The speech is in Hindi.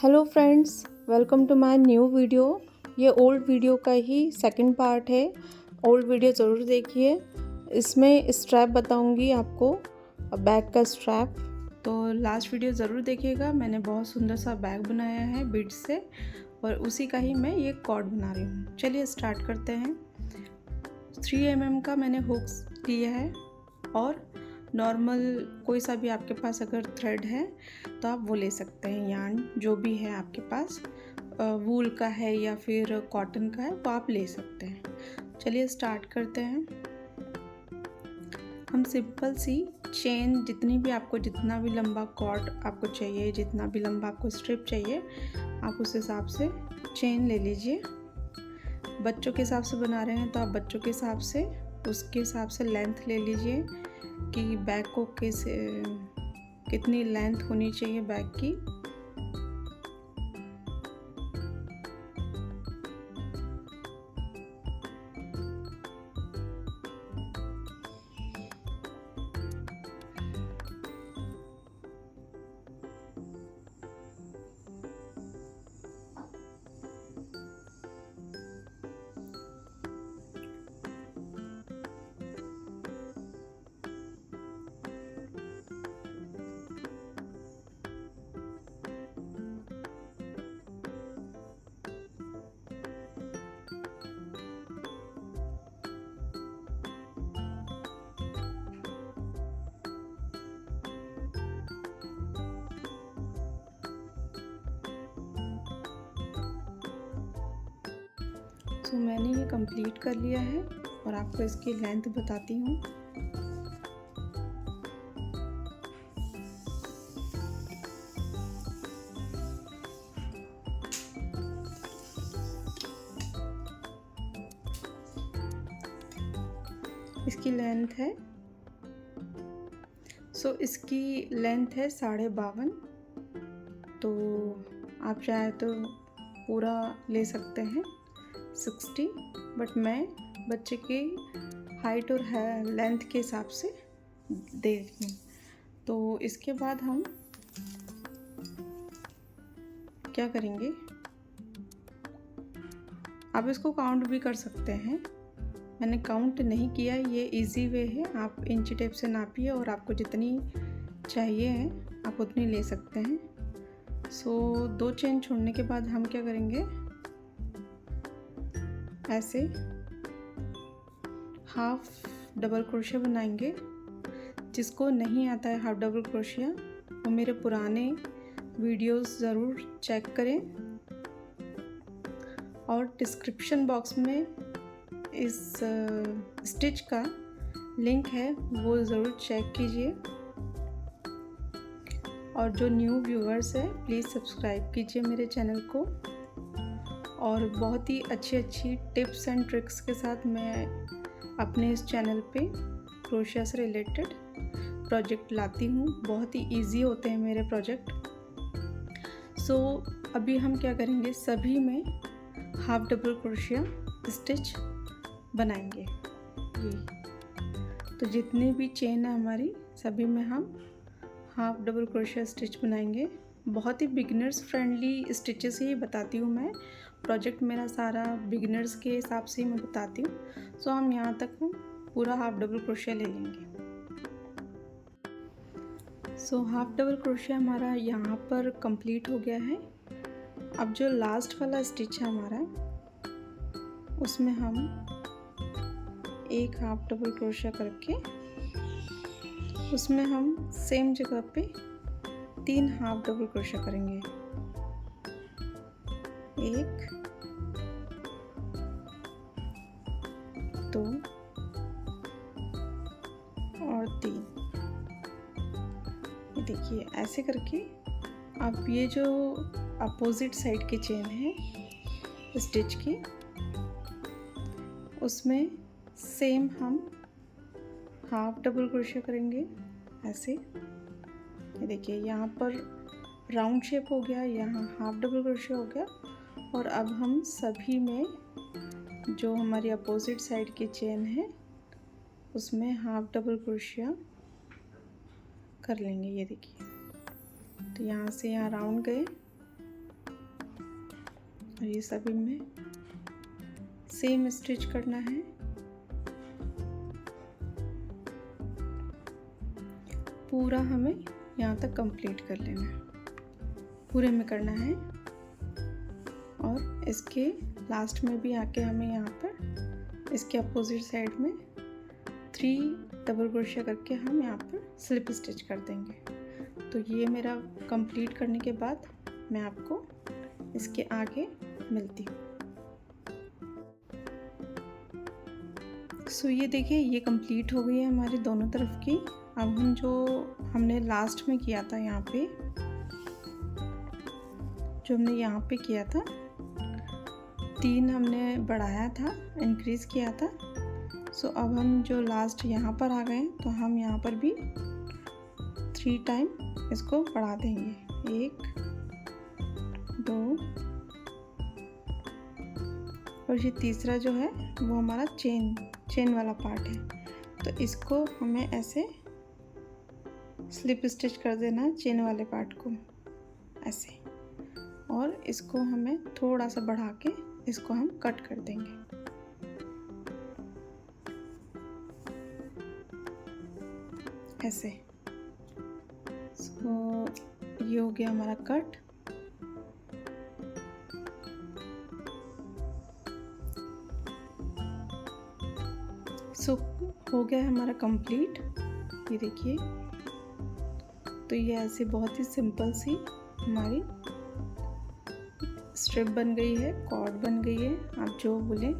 Hello friends, welcome to my new video. ये ओल्ड वीडियो का ही सेकंड पार्ट है। ओल्ड वीडियो ज़रूर देखिए। इसमें स्ट्रैप बताऊंगी आपको, बैग का स्ट्रैप। तो लास्ट वीडियो ज़रूर देखिएगा। मैंने बहुत सुंदर सा बैग बनाया है बीड्स से, और उसी का ही मैं ये कॉर्ड बना रही हूँ। चलिए स्टार्ट करते हैं। 3 mm का मैंने हुक्स लिया है, और नॉर्मल कोई सा भी आपके पास अगर थ्रेड है तो आप वो ले सकते हैं। यार्न जो भी है आपके पास, वूल का है या फिर कॉटन का है, वो आप ले सकते हैं। चलिए स्टार्ट करते हैं। हम सिंपल सी चेन, जितनी भी आपको, जितना भी लंबा कॉर्ड आपको चाहिए, जितना भी लंबा आपको स्ट्रिप चाहिए, आप उस हिसाब से चेन ले लीजिए। बच्चों के हिसाब से बना रहे हैं तो आप बच्चों के हिसाब से, उसके हिसाब से लेंथ ले लीजिए कि बैग को कितनी लेंथ होनी चाहिए बैग की। तो मैंने ये कंप्लीट कर लिया है और आपको इसकी लेंथ बताती हूँ। इसकी लेंथ है, इसकी लेंथ है 52.5। तो आप चाहे तो पूरा ले सकते हैं 60, बट मैं बच्चे की हाइट और लेंथ के हिसाब से दे रही हूँ। तो इसके बाद हम क्या करेंगे, आप इसको काउंट भी कर सकते हैं। मैंने काउंट नहीं किया, ये इजी वे है। आप इंची टेप से नापिए और आपको जितनी चाहिए है आप उतनी ले सकते हैं। 2 चेन छोड़ने के बाद हम क्या करेंगे, ऐसे हाफ डबल क्रोशिया बनाएंगे। जिसको नहीं आता है हाफ डबल क्रोशिया, वो मेरे पुराने वीडियोस ज़रूर चेक करें, और डिस्क्रिप्शन बॉक्स में इस स्टिच का लिंक है, वो ज़रूर चेक कीजिए। और जो न्यू व्यूअर्स है, प्लीज़ सब्सक्राइब कीजिए मेरे चैनल को। और बहुत ही अच्छी टिप्स एंड ट्रिक्स के साथ मैं अपने इस चैनल पे क्रोशिया से रिलेटेड प्रोजेक्ट लाती हूँ। बहुत ही इजी होते हैं मेरे प्रोजेक्ट। अभी हम क्या करेंगे, सभी में हाफ डबल क्रोशिया स्टिच बनाएंगे। ये तो जितनी भी चेन है हमारी, सभी में हम हाफ डबल क्रोशिया स्टिच बनाएंगे। बहुत ही बिगिनर्स फ्रेंडली स्टिचेस ही बताती हूँ मैं। प्रोजेक्ट मेरा सारा बिगिनर्स के हिसाब से ही मैं बताती हूँ। हम यहाँ तक हम पूरा हाफ डबल क्रोशिया ले लेंगे। हाफ डबल क्रोशिया हमारा यहाँ पर कंप्लीट हो गया है। अब जो लास्ट वाला स्टिच है हमारा, उसमें हम एक हाफ डबल क्रोशिया करके उसमें हम सेम जगह पे 3 हाफ डबल क्रोशिया करेंगे। 1 2 और 3। ये देखिए, ऐसे करके अब ये जो अपोजिट साइड की चेन है स्टिच की, उसमें सेम हम हाफ डबल क्रोशिया करेंगे ऐसे। ये देखिए, यहाँ पर राउंड शेप हो गया, यहाँ हाफ डबल क्रोशिया हो गया। और अब हम सभी में जो हमारी अपोजिट साइड की चेन है, उसमें हाफ डबल क्रोशिया कर लेंगे। ये देखिए, तो यहाँ से यहाँ राउंड गए, और ये सभी में सेम स्टिच करना है। पूरा हमें यहाँ तक कंप्लीट कर लेना है, पूरे में करना है। और इसके लास्ट में भी आके हमें यहाँ पर इसके अपोजिट साइड में 3 डबल क्रोशिया करके हम यहाँ पर स्लिप स्टिच कर देंगे। तो ये मेरा कंप्लीट करने के बाद मैं आपको इसके आगे मिलती हूँ। सो ये देखिए, ये कंप्लीट हो गई है हमारी दोनों तरफ की। अब हम जो हमने लास्ट में किया था, यहाँ पे जो हमने यहाँ पे किया था, 3 हमने बढ़ाया था, इंक्रीज़ किया था। सो अब हम जो लास्ट यहाँ पर आ गए, तो हम यहाँ पर भी 3 टाइम इसको बढ़ा देंगे। 1 2 और ये तीसरा जो है वो हमारा चेन वाला पार्ट है। तो इसको हमें ऐसे स्लिप स्टिच कर देना है, चेन वाले पार्ट को ऐसे, और इसको हमें थोड़ा सा बढ़ा के इसको हम कट कर देंगे। ऐसे। सो ये हो गया हमारा कट। सो हो गया हमारा कंप्लीट। ये देखिए, तो ये ऐसे बहुत ही सिंपल सी हमारी स्ट्रिप बन गई है, कॉर्ड बन गई है, आप जो बोलें।